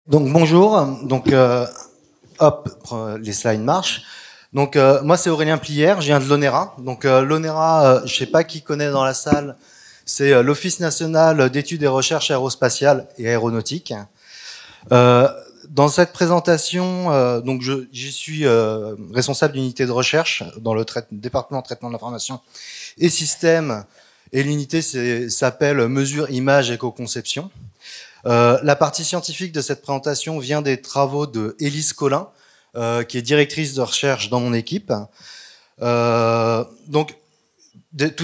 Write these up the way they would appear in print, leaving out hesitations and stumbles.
Donc bonjour, hop, les slides marchent. Moi c'est Aurélien Plière, je viens de l'ONERA. L'ONERA, je sais pas qui connaît dans la salle, c'est l'Office national d'études et recherches aérospatiales et aéronautiques. Dans cette présentation, j'y suis responsable d'unité de recherche dans le département de traitement de l'information et système, et l'unité s'appelle mesure, image, éco-conception. La partie scientifique de cette présentation vient des travaux de Élise Collin, qui est directrice de recherche dans mon équipe. Tout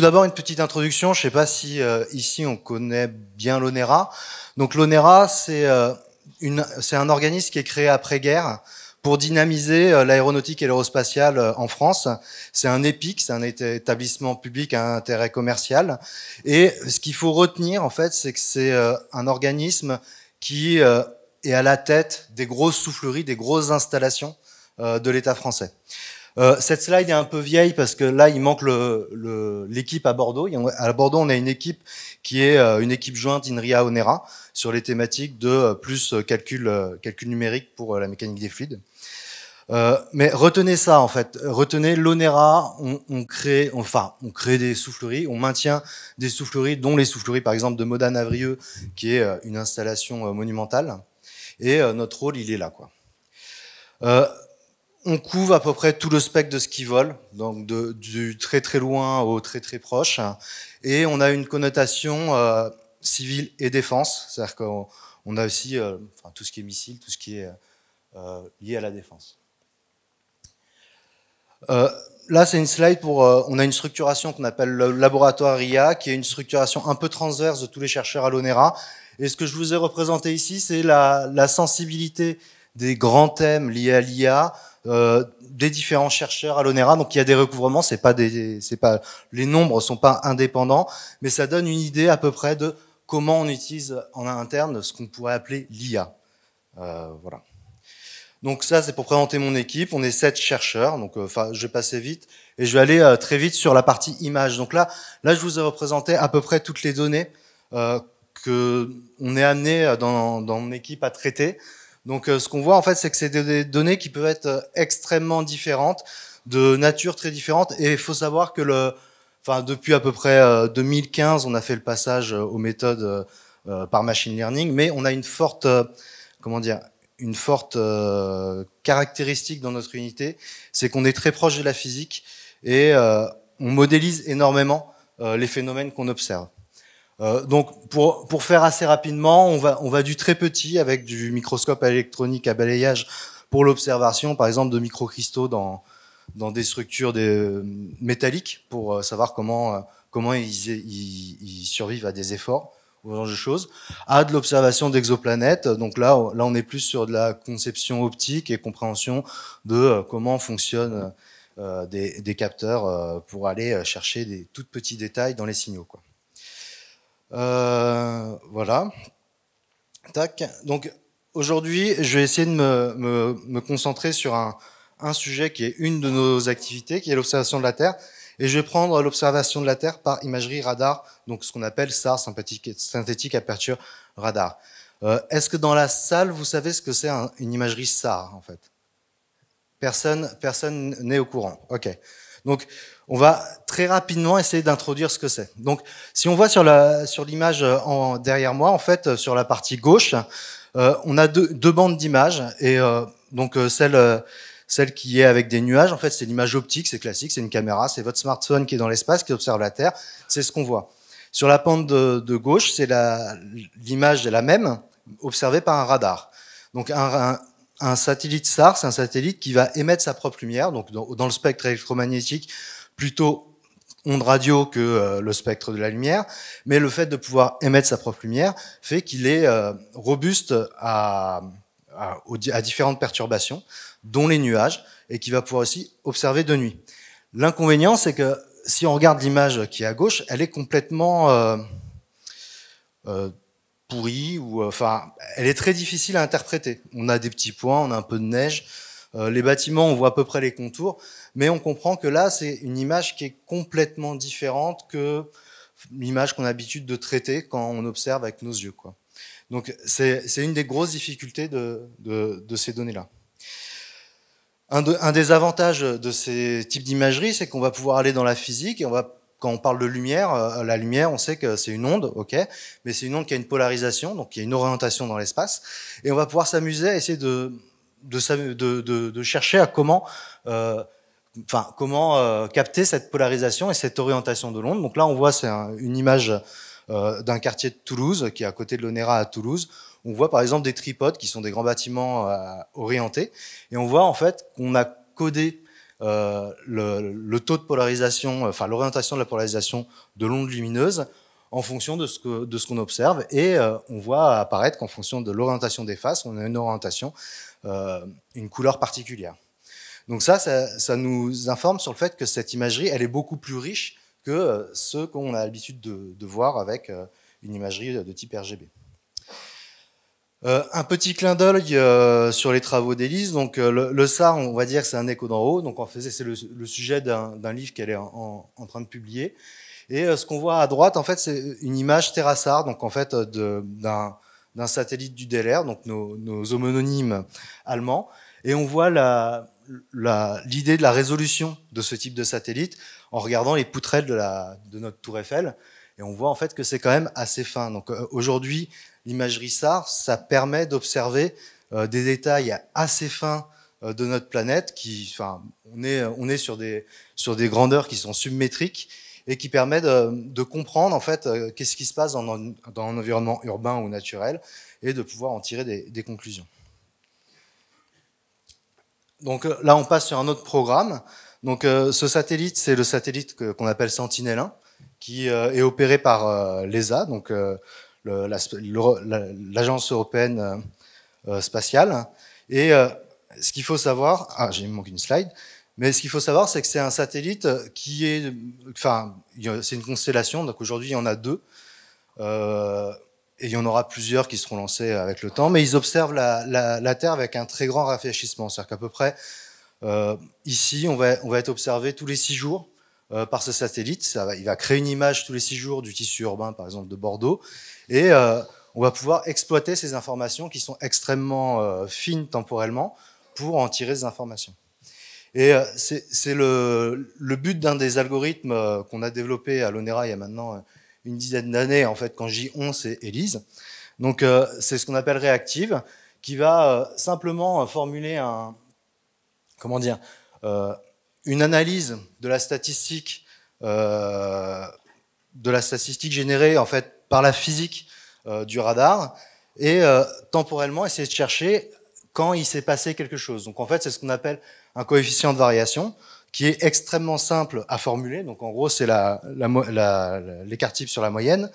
d'abord, une petite introduction. Je ne sais pas si ici on connaît bien l'ONERA. Donc l'ONERA, c'est un organisme qui est créé après-guerre pour dynamiser l'aéronautique et l'aérospatiale en France. C'est un EPIC, c'est un établissement public à intérêt commercial. Et ce qu'il faut retenir, en fait, c'est que c'est un organisme qui est à la tête des grosses souffleries, des grosses installations de l'État français. Cette slide est un peu vieille parce que là, il manque l'équipe à Bordeaux. À Bordeaux, on a une équipe qui est une équipe jointe INRIA-ONERA sur les thématiques de plus calcul numérique pour la mécanique des fluides. Mais retenez ça, en fait. Retenez l'ONERA, on crée des souffleries, on maintient des souffleries, dont les souffleries, par exemple, de Modane-Avrieux, qui est une installation monumentale. Et notre rôle, il est là, quoi. On couvre à peu près tout le spectre de ce qui vole, donc du très très loin au très très proche, et on a une connotation civile et défense, c'est-à-dire qu'on a aussi tout ce qui est missile, tout ce qui est lié à la défense. Là, c'est une slide pour. On a une structuration qu'on appelle le laboratoire IA, qui est une structuration un peu transverse de tous les chercheurs à l'ONERA. Et ce que je vous ai représenté ici, c'est la sensibilité des grands thèmes liés à l'IA, des différents chercheurs à l'ONERA. Donc il y a des recouvrements, les nombres sont pas indépendants, mais ça donne une idée à peu près de comment on utilise en interne ce qu'on pourrait appeler l'IA. Voilà. Donc ça, c'est pour présenter mon équipe. On est 7 chercheurs, donc je vais passer vite et je vais aller très vite sur la partie image. Donc là, je vous ai représenté à peu près toutes les données que on est amené dans mon équipe à traiter. Donc ce qu'on voit en fait, c'est que c'est des données qui peuvent être extrêmement différentes, de nature très différente. Et il faut savoir que depuis à peu près 2015, on a fait le passage aux méthodes par machine learning, mais on a une forte, une forte caractéristique dans notre unité, c'est qu'on est très proche de la physique et on modélise énormément les phénomènes qu'on observe. Donc pour faire assez rapidement, on va du très petit avec du microscope électronique à balayage pour l'observation, par exemple de microcristaux dans des structures métalliques pour savoir comment ils survivent à des efforts ou ce genre de choses, à de l'observation d'exoplanètes. Donc là, on est plus sur de la conception optique et compréhension de comment fonctionnent des capteurs pour aller chercher des tout petits détails dans les signaux, quoi. Voilà. Tac. Donc aujourd'hui, je vais essayer de me concentrer sur un sujet qui est une de nos activités, qui est l'observation de la Terre. Et je vais prendre l'observation de la Terre par imagerie radar, donc ce qu'on appelle SAR, synthétique aperture radar. Est-ce que dans la salle, vous savez ce que c'est une imagerie SAR, en fait? Personne n'est au courant. Ok. Donc, on va très rapidement essayer d'introduire ce que c'est. Donc, si on voit sur l'image derrière moi, en fait, sur la partie gauche, on a deux bandes d'images. Et celle qui est avec des nuages, en fait, c'est l'image optique, c'est classique, c'est une caméra, c'est votre smartphone qui est dans l'espace, qui observe la Terre, c'est ce qu'on voit. Sur la pente de gauche, c'est l'image est la même, observée par un radar. Donc un satellite SAR, c'est un satellite qui va émettre sa propre lumière, donc dans le spectre électromagnétique, plutôt onde radio que le spectre de la lumière, mais le fait de pouvoir émettre sa propre lumière fait qu'il est robuste à différentes perturbations, dont les nuages, et qui va pouvoir aussi observer de nuit. L'inconvénient, c'est que si on regarde l'image qui est à gauche, elle est complètement pourrie, elle est très difficile à interpréter. On a des petits points, on a un peu de neige, les bâtiments, on voit à peu près les contours, mais on comprend que là, c'est une image qui est complètement différente que l'image qu'on a l'habitude de traiter quand on observe avec nos yeux, quoi. Donc c'est une des grosses difficultés de ces données-là. Un des avantages de ces types d'imagerie, c'est qu'on va pouvoir aller dans la physique et quand on parle de lumière, la lumière, on sait que c'est une onde, ok, mais c'est une onde qui a une polarisation, donc qui a une orientation dans l'espace, et on va pouvoir s'amuser à essayer de chercher à comment capter cette polarisation et cette orientation de l'onde. Donc là, on voit, c'est une image d'un quartier de Toulouse, qui est à côté de l'Onera à Toulouse. On voit par exemple des tripodes qui sont des grands bâtiments orientés, et on voit en fait qu'on a codé le taux de polarisation, enfin l'orientation de la polarisation de l'onde lumineuse en fonction de ce qu'on observe, et on voit apparaître qu'en fonction de l'orientation des faces, on a une orientation, une couleur particulière. Donc ça nous informe sur le fait que cette imagerie, elle est beaucoup plus riche que ce qu'on a l'habitude de voir avec une imagerie de type RGB. Un petit clin d'œil sur les travaux d'Élise. Donc le SAR, on va dire que c'est un écho d'en haut. Donc en fait, c'est le sujet d'un livre qu'elle est en train de publier. Et ce qu'on voit à droite, en fait, c'est une image TerraSAR, donc en fait d'un satellite du DLR, donc nos homonymes allemands. Et on voit l'idée de la résolution de ce type de satellite en regardant les poutrelles de notre tour Eiffel. Et on voit en fait que c'est quand même assez fin. Donc aujourd'hui, l'imagerie SAR, ça permet d'observer des détails assez fins de notre planète. On est sur des grandeurs qui sont submétriques et qui permettent de comprendre en fait qu'est-ce qui se passe dans un environnement urbain ou naturel et de pouvoir en tirer des conclusions. Donc là, on passe sur un autre programme. Donc ce satellite, c'est le satellite qu'on appelle Sentinel-1, qui est opéré par l'ESA, donc l'agence européenne spatiale. Et ce qu'il faut savoir, j'ai manqué une slide, mais ce qu'il faut savoir, c'est que c'est un satellite qui est, c'est une constellation. Donc aujourd'hui, il y en a 2. Et il y en aura plusieurs qui seront lancés avec le temps, mais ils observent la Terre avec un très grand rafraîchissement. C'est-à-dire qu'à peu près, ici, on va être observé tous les 6 jours par ce satellite. Il va créer une image tous les 6 jours du tissu urbain, par exemple, de Bordeaux. Et on va pouvoir exploiter ces informations qui sont extrêmement fines temporellement pour en tirer des informations. Et c'est le but d'un des algorithmes qu'on a développé à l'Onera il y a maintenant une dizaine d'années. En fait, quand je dis on, c'est Élise. Donc, c'est ce qu'on appelle réactive, qui va simplement formuler une analyse de la statistique générée en fait par la physique du radar et temporellement essayer de chercher quand il s'est passé quelque chose. Donc en fait, c'est ce qu'on appelle un coefficient de variation qui est extrêmement simple à formuler. Donc en gros, c'est l'écart type sur la moyenne.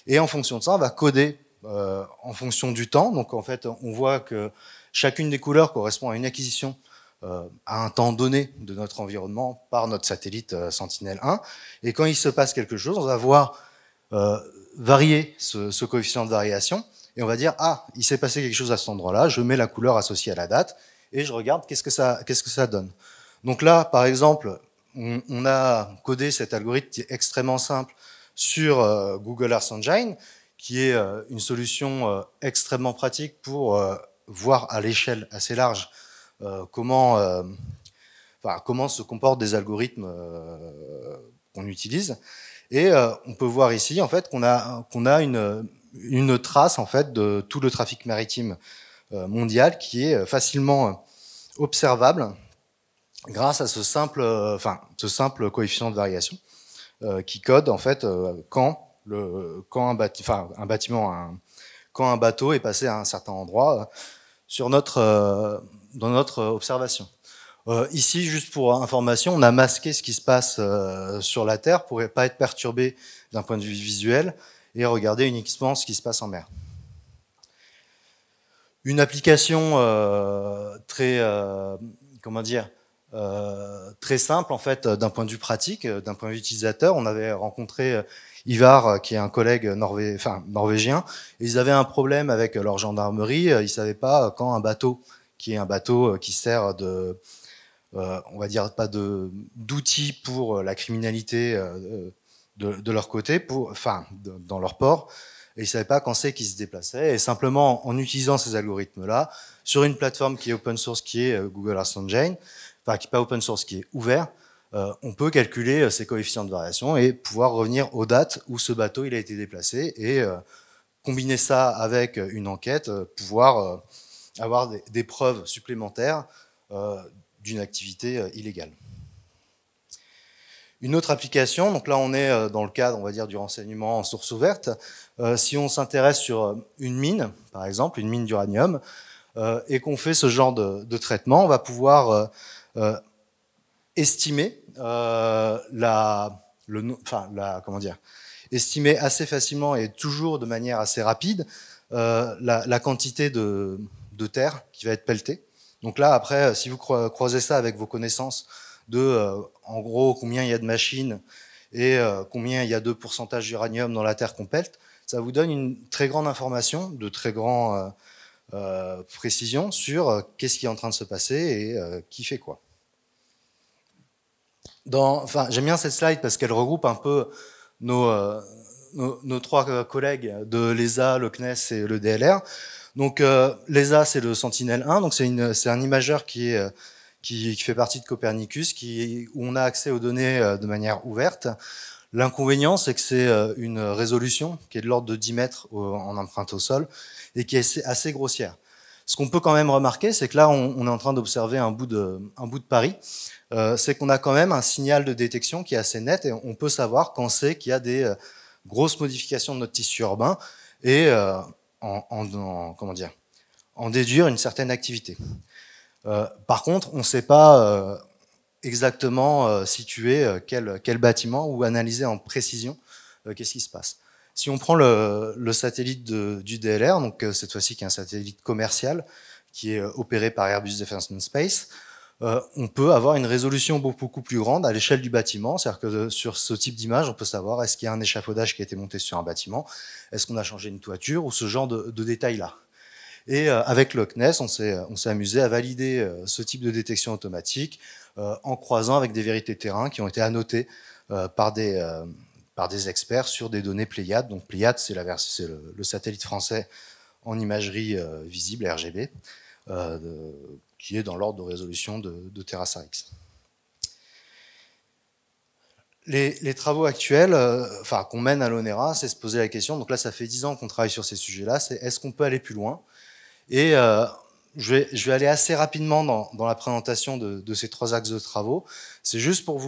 Et en fonction de ça, on va coder en fonction du temps. Donc en fait, on voit que chacune des couleurs correspond à une acquisition à un temps donné de notre environnement par notre satellite Sentinel-1. Et quand il se passe quelque chose, on va voir varier ce coefficient de variation. Et on va dire, ah, il s'est passé quelque chose à cet endroit-là, je mets la couleur associée à la date, et je regarde qu'est-ce que ça donne. Donc là, par exemple, on a codé cet algorithme qui est extrêmement simple sur Google Earth Engine, qui est une solution extrêmement pratique pour voir à l'échelle assez large comment se comportent des algorithmes qu'on utilise. Et on peut voir ici en fait qu'on a une trace en fait de tout le trafic maritime mondial qui est facilement observable grâce à ce simple coefficient de variation qui code en fait quand un bateau est passé à un certain endroit dans notre observation. Ici, juste pour information, on a masqué ce qui se passe sur la Terre pour ne pas être perturbé d'un point de vue visuel et regarder uniquement ce qui se passe en mer. Une application très simple en fait d'un point de vue pratique, d'un point de vue utilisateur. On avait rencontré Ivar, qui est un collègue norvégien, et ils avaient un problème avec leur gendarmerie. Ils savaient pas quand un bateau qui sert on va dire pas d'outils pour la criminalité de leur côté, dans leur port, et ils savaient pas quand c'est qu'ils se déplaçaient. Et simplement, en utilisant ces algorithmes-là, sur une plateforme qui est open source, qui est Google Earth Engine, enfin qui n'est pas open source, qui est ouvert, on peut calculer ces coefficients de variation et pouvoir revenir aux dates où ce bateau il a été déplacé et combiner ça avec une enquête, pouvoir avoir des preuves supplémentaires d'une activité illégale. Une autre application, donc là on est dans le cadre, on va dire, du renseignement en source ouverte. Si on s'intéresse sur une mine, par exemple, une mine d'uranium, et qu'on fait ce genre de traitement, on va pouvoir estimer estimer assez facilement et toujours de manière assez rapide la quantité de terre qui va être pelletée. Donc là, après, si vous croisez ça avec vos connaissances de, en gros, combien il y a de machines et combien il y a de pourcentage d'uranium dans la terre qu'on pelte, ça vous donne une très grande information, de très grande précision sur qu'est-ce qui est en train de se passer et qui fait quoi. J'aime bien cette slide parce qu'elle regroupe un peu nos trois collègues de l'ESA, le CNES et le DLR. Donc l'ESA, c'est le Sentinel-1, donc c'est un imageur qui fait partie de Copernicus, où on a accès aux données de manière ouverte. L'inconvénient, c'est que c'est une résolution qui est de l'ordre de 10 mètres en empreinte au sol et qui est assez grossière. Ce qu'on peut quand même remarquer, c'est que là, on est en train d'observer un bout de Paris. C'est qu'on a quand même un signal de détection qui est assez net et on peut savoir quand c'est qu'il y a des grosses modifications de notre tissu urbain et en déduire une certaine activité. Par contre, on ne sait pas exactement situer quel bâtiment ou analyser en précision qu'est-ce qui se passe. Si on prend le satellite du DLR, donc cette fois-ci qui est un satellite commercial qui est opéré par Airbus Defence and Space, on peut avoir une résolution beaucoup plus grande à l'échelle du bâtiment. C'est-à-dire que sur ce type d'image, on peut savoir est-ce qu'il y a un échafaudage qui a été monté sur un bâtiment, est-ce qu'on a changé une toiture ou ce genre de détails-là. Et avec le CNES, on s'est amusé à valider ce type de détection automatique en croisant avec des vérités terrain qui ont été annotées par des experts sur des données Pléiades. Donc Pléiades, c'est le satellite français en imagerie visible, RGB, qui est dans l'ordre de résolution de TerraSAR-X. Les travaux actuels qu'on mène à l'ONERA, c'est se poser la question, donc là ça fait 10 ans qu'on travaille sur ces sujets-là, c'est est-ce qu'on peut aller plus loin? Et je vais aller assez rapidement dans la présentation de ces 3 axes de travaux. C'est juste pour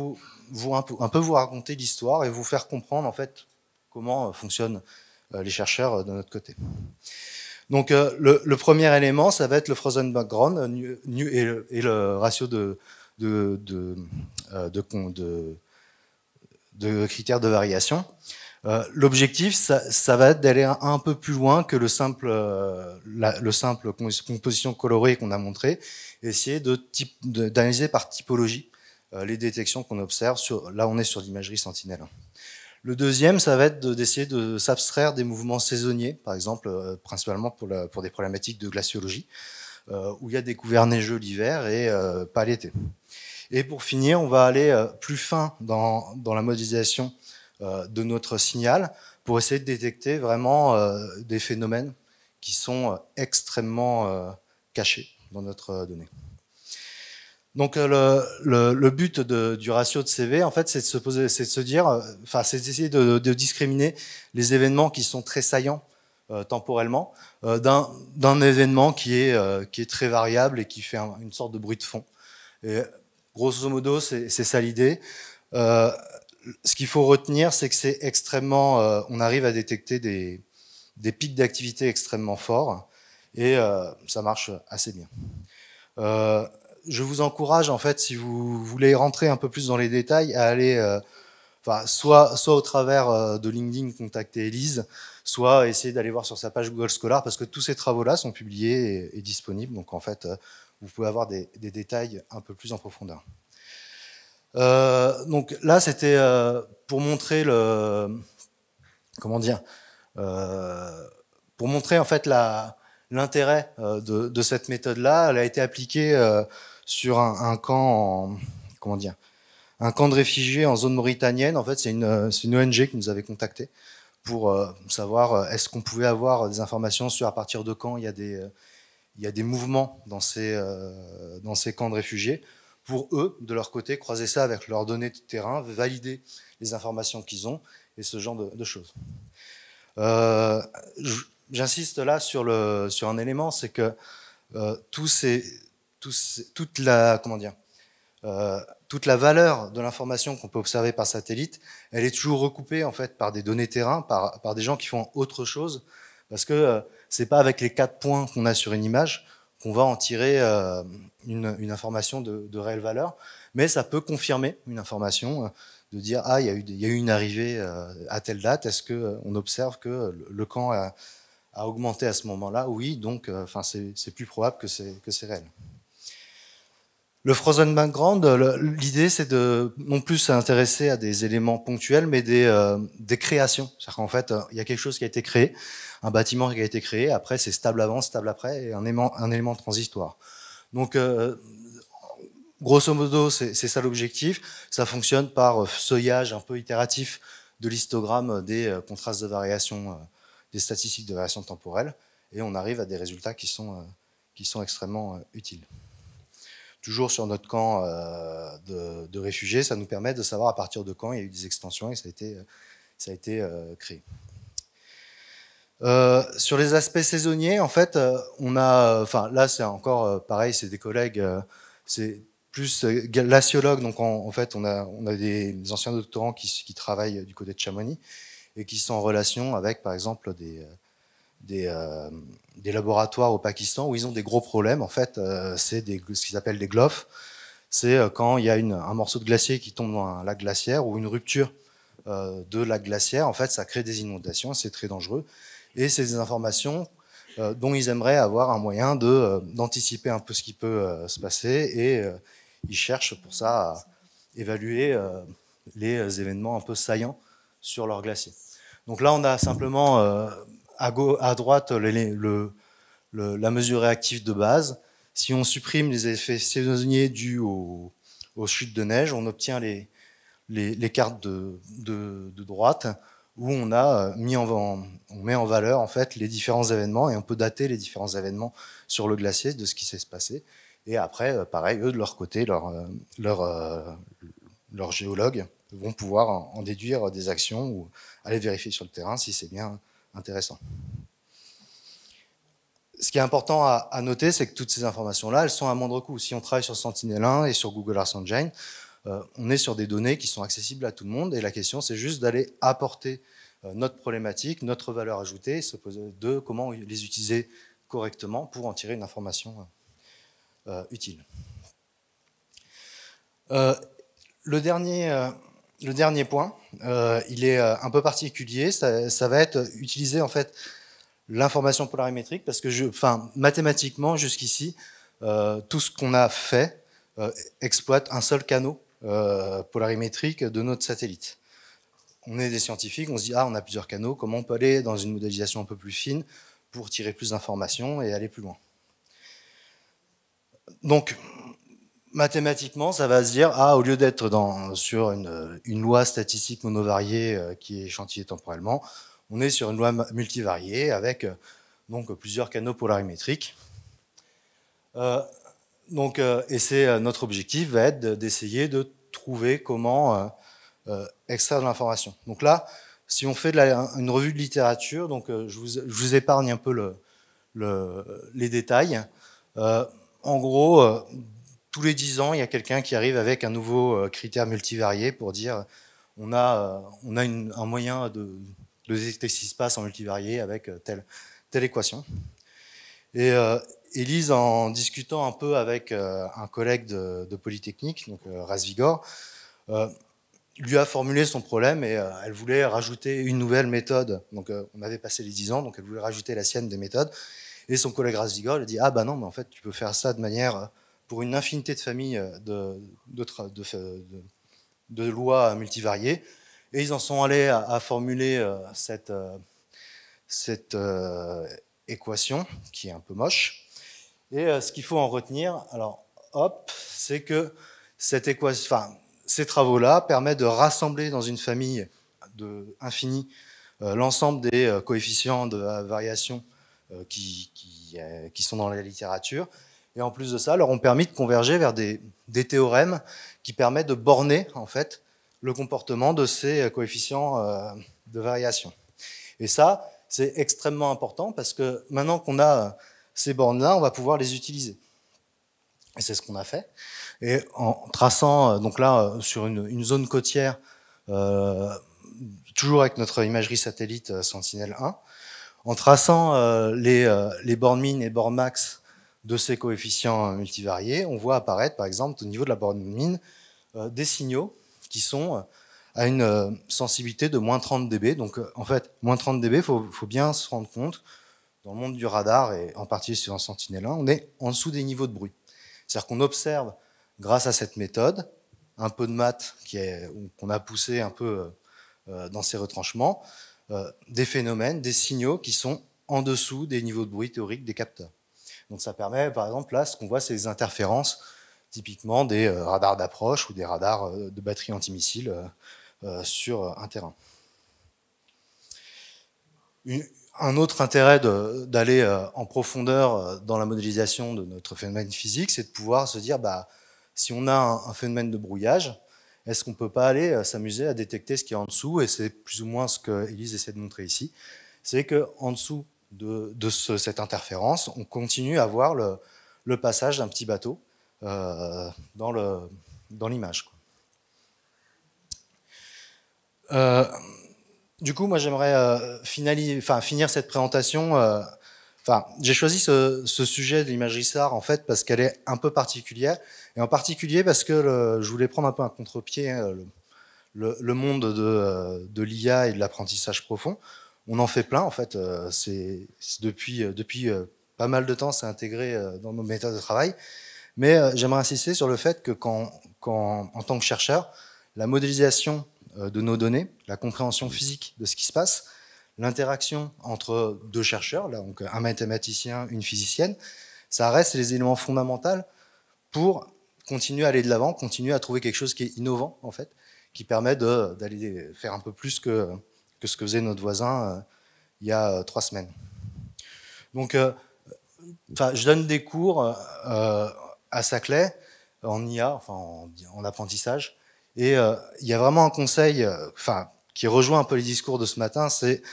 un peu vous raconter l'histoire et vous faire comprendre en fait comment fonctionnent les chercheurs de notre côté. Donc le premier élément, ça va être le frozen background et le ratio de critères de variation. L'objectif, ça va être d'aller un peu plus loin que le simple composition colorée qu'on a montré, et essayer d'analyser par typologie les détections qu'on observe. Là, on est sur l'imagerie Sentinelle. Le deuxième, ça va être d'essayer de s'abstraire des mouvements saisonniers, par exemple, principalement pour des problématiques de glaciologie, où il y a des couverts neigeux l'hiver et pas l'été. Et pour finir, on va aller plus fin dans la modélisation de notre signal pour essayer de détecter vraiment des phénomènes qui sont extrêmement cachés dans notre donnée. Donc le but du ratio de CV, en fait, c'est d'essayer de discriminer les événements qui sont très saillants temporellement d'un événement qui est très variable et qui fait une sorte de bruit de fond. Et grosso modo, c'est ça l'idée. Ce qu'il faut retenir, c'est que c'est extrêmement, on arrive à détecter des pics d'activité extrêmement forts et ça marche assez bien. Je vous encourage, en fait, si vous voulez rentrer un peu plus dans les détails, à aller, soit au travers de LinkedIn, contacter Élise, soit essayer d'aller voir sur sa page Google Scholar, parce que tous ces travaux-là sont publiés et disponibles. Donc, en fait, vous pouvez avoir des détails un peu plus en profondeur. Donc là, c'était pour montrer pour montrer en fait l'intérêt de cette méthode-là. Elle a été appliquée sur un camp, un camp de réfugiés en zone mauritanienne. En fait, c'est une ONG qui nous avait contactés pour savoir est-ce qu'on pouvait avoir des informations sur à partir de quand il y a des mouvements dans ces camps de réfugiés, pour eux, de leur côté, croiser ça avec leurs données de terrain, valider les informations qu'ils ont, et ce genre de choses. J'insiste là sur un élément, c'est que toute la valeur de l'information qu'on peut observer par satellite, elle est toujours recoupée en fait par des données terrain, par des gens qui font autre chose, parce que c'est pas avec les 4 points qu'on a sur une image qu'on va en tirer une information de réelle valeur, mais ça peut confirmer une information, de dire ah il y a eu une arrivée à telle date, est-ce que on observe que le camp a augmenté à ce moment-là? Oui, donc c'est plus probable que c'est réel. Le frozen background, l'idée c'est de non plus s'intéresser à des éléments ponctuels, mais des créations. C'est-à-dire qu'en fait, il y a quelque chose qui a été créé, un bâtiment qui a été créé, après c'est stable avant, stable après, et un élément transitoire. Donc, grosso modo, c'est ça l'objectif. Ça fonctionne par seuillage un peu itératif de l'histogramme des contrastes de variation, des statistiques de variation temporelle, et on arrive à des résultats qui sont extrêmement utiles. Toujours sur notre camp de réfugiés, ça nous permet de savoir à partir de quand il y a eu des extensions et ça a été créé. Sur les aspects saisonniers, en fait, là c'est encore pareil, c'est des collègues, c'est plus glaciologues, donc en fait on a des anciens doctorants qui travaillent du côté de Chamonix et qui sont en relation avec par exemple des laboratoires au Pakistan où ils ont des gros problèmes. En fait, c'est ce qu'ils appellent des GLOF. C'est quand il y a un morceau de glacier qui tombe dans un lac glaciaire ou une rupture de lac glaciaire. En fait, ça crée des inondations, c'est très dangereux. Et c'est des informations dont ils aimeraient avoir un moyen d'anticiper un peu ce qui peut se passer. Et ils cherchent pour ça à évaluer les événements un peu saillants sur leur glacier. Donc là, on a simplement à droite la mesure réactive de base. Si on supprime les effets saisonniers dus aux chutes de neige, on obtient les cartes de droite où on met en valeur en fait les différents événements et on peut dater les différents événements sur le glacier de ce qui s'est passé. Et après, pareil, eux de leur côté, leurs géologues vont pouvoir en déduire des actions ou aller vérifier sur le terrain si c'est bien intéressant. Ce qui est important à noter, c'est que toutes ces informations-là, elles sont à moindre coût. Si on travaille sur Sentinel-1 et sur Google Earth Engine, on est sur des données qui sont accessibles à tout le monde et la question, c'est juste d'aller apporter notre problématique, notre valeur ajoutée, se poser de comment les utiliser correctement pour en tirer une information utile. Le dernier point, il est un peu particulier, ça va être utiliser en fait l'information polarimétrique parce que mathématiquement jusqu'ici, tout ce qu'on a fait exploite un seul canot polarimétrique de notre satellite. On est des scientifiques, on se dit on a plusieurs canaux, comment on peut aller dans une modélisation un peu plus fine pour tirer plus d'informations et aller plus loin. Donc mathématiquement, ça va se dire au lieu d'être sur une loi statistique monovariée qui est échantillée temporellement, on est sur une loi multivariée avec donc plusieurs canaux polarimétriques. Et c'est notre objectif va être d'essayer de trouver comment extraire de l'information. Donc là, si on fait une revue de littérature, donc je vous épargne un peu les détails. En gros, tous les 10 ans, il y a quelqu'un qui arrive avec un nouveau critère multivarié pour dire on a un moyen de détecter ce qui se passe en multivarié avec telle équation. Et Élise, en discutant un peu avec un collègue de Polytechnique, donc Razvigor, lui a formulé son problème et elle voulait rajouter une nouvelle méthode. Donc on avait passé les 10 ans, donc elle voulait rajouter la sienne des méthodes. Et son collègue Razvigor lui dit bah non, mais en fait tu peux faire ça de manière pour une infinité de familles de lois multivariées. Et ils en sont allés à formuler cette équation qui est un peu moche. Et ce qu'il faut en retenir, alors c'est que cette équation, ces travaux-là permettent de rassembler dans une famille infinie l'ensemble des coefficients de variation qui sont dans la littérature. Et en plus de ça, leur ont permis de converger vers des théorèmes qui permettent de borner en fait le comportement de ces coefficients de variation. Et ça, c'est extrêmement important parce que maintenant qu'on a ces bornes-là, on va pouvoir les utiliser. Et c'est ce qu'on a fait. Et en traçant, donc là, sur une zone côtière, toujours avec notre imagerie satellite Sentinel-1, en traçant les bornes min et bornes max de ces coefficients multivariés, on voit apparaître, par exemple, au niveau de la borne min, des signaux qui sont à une sensibilité de moins 30 dB. Donc, en fait, moins 30 dB, il faut bien se rendre compte, dans le monde du radar, et en particulier sur un Sentinel-1, on est en dessous des niveaux de bruit. C'est-à-dire qu'on observe, grâce à cette méthode, un peu de maths qu'on a poussé un peu dans ces retranchements, des phénomènes, des signaux qui sont en dessous des niveaux de bruit théoriques des capteurs. Donc ça permet, par exemple, là, ce qu'on voit, c'est les interférences, typiquement des radars d'approche ou des radars de batterie antimissiles sur un terrain. Un autre intérêt d'aller en profondeur dans la modélisation de notre phénomène physique, c'est de pouvoir se dire, si on a un phénomène de brouillage, est-ce qu'on ne peut pas aller s'amuser à détecter ce qui est en dessous? Et c'est plus ou moins ce que Élise essaie de montrer ici. C'est qu'en dessous de cette interférence, on continue à voir le passage d'un petit bateau dans l'image. Du coup, moi, j'aimerais finir cette présentation. J'ai choisi ce sujet de l'imagerie SAR en fait parce qu'elle est un peu particulière, et en particulier parce que je voulais prendre un peu un contre-pied, le monde de l'IA et de l'apprentissage profond. On en fait plein en fait. C'est depuis pas mal de temps, c'est intégré dans nos méthodes de travail. Mais j'aimerais insister sur le fait que en tant que chercheur, la modélisation de nos données, la compréhension physique de ce qui se passe, l'interaction entre deux chercheurs, là, donc un mathématicien, une physicienne, ça reste les éléments fondamentaux pour continuer à aller de l'avant, continuer à trouver quelque chose qui est innovant, en fait, qui permet d'aller faire un peu plus que ce que faisait notre voisin il y a 3 semaines. Donc, je donne des cours à Saclay en IA, en apprentissage, et il y a vraiment un conseil qui rejoint un peu les discours de ce matin, c'est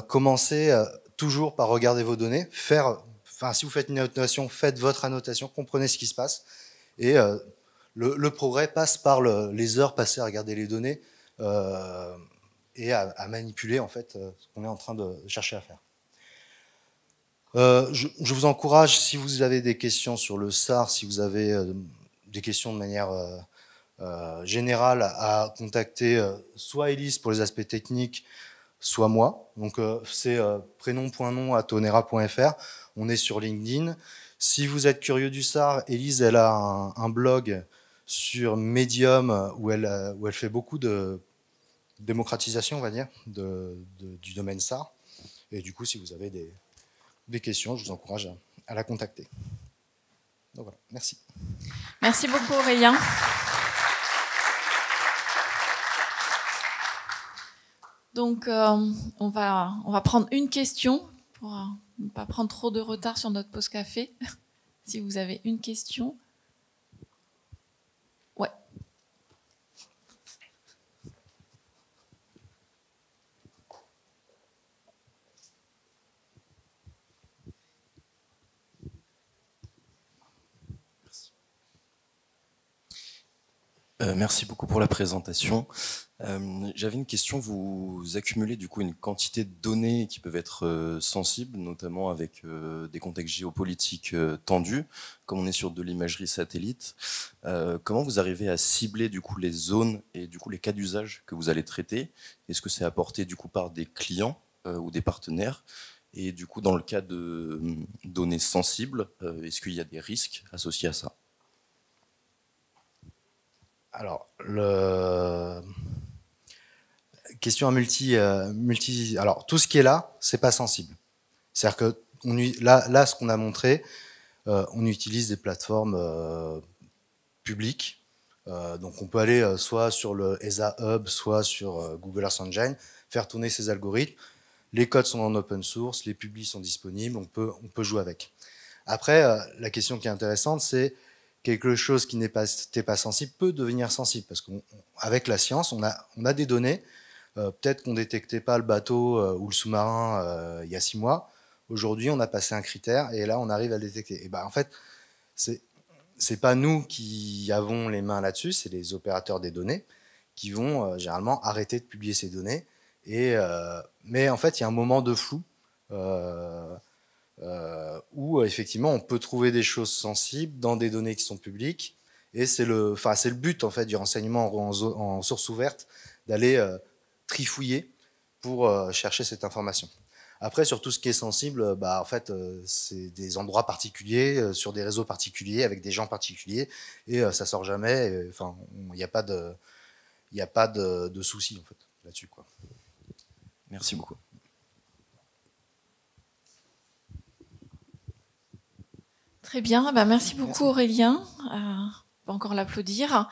commencer toujours par regarder vos données, si vous faites une annotation, faites votre annotation, comprenez ce qui se passe, et le progrès passe par les heures passées à regarder les données et à manipuler en fait ce qu'on est en train de chercher à faire. Je vous encourage, si vous avez des questions sur le SAR, si vous avez des questions de manière générale, à contacter soit Élise pour les aspects techniques, soit moi. Donc c'est prénom.nom@onera.fr. On est sur LinkedIn. Si vous êtes curieux du SAR, Élise, elle a un blog sur Medium où elle fait beaucoup de démocratisation, on va dire, du domaine SAR. Et du coup, si vous avez des questions, je vous encourage à la contacter. Donc voilà, merci. Merci beaucoup Aurélien. Donc on va prendre une question pour ne pas prendre trop de retard sur notre pause café. Si vous avez une question. Ouais. Merci beaucoup pour la présentation. J'avais une question. Vous accumulez du coup une quantité de données qui peuvent être sensibles, notamment avec des contextes géopolitiques tendus, comme on est sur de l'imagerie satellite. Comment vous arrivez à cibler du coup les zones et du coup les cas d'usage que vous allez traiter? Est-ce que c'est apporté du coup par des clients ou des partenaires? Et du coup, dans le cas de données sensibles, est-ce qu'il y a des risques associés à ça? Alors, question à alors, tout ce qui est là, c'est pas sensible. C'est-à-dire que là, ce qu'on a montré, on utilise des plateformes publiques. Donc, on peut aller soit sur le ESA Hub, soit sur Google Earth Engine, faire tourner ces algorithmes. Les codes sont en open source, les publis sont disponibles, on peut jouer avec. Après, la question qui est intéressante, c'est quelque chose qui n'était pas sensible peut devenir sensible, parce qu'avec la science, on a des données. Peut-être qu'on ne détectait pas le bateau ou le sous-marin il y a 6 mois. Aujourd'hui, on a passé un critère et là, on arrive à le détecter. Et ben, en fait, c'est pas nous qui avons les mains là-dessus, c'est les opérateurs des données qui vont généralement arrêter de publier ces données. Mais en fait, il y a un moment de flou où effectivement, on peut trouver des choses sensibles dans des données qui sont publiques. Et c'est le but en fait du renseignement en source ouverte, d'aller trifouiller pour chercher cette information. Après, sur tout ce qui est sensible, en fait, c'est des endroits particuliers, sur des réseaux particuliers, avec des gens particuliers, et ça sort jamais. Enfin, il n'y a pas de souci en fait là-dessus, quoi. Merci beaucoup. Très bien, merci beaucoup Aurélien. On va encore l'applaudir.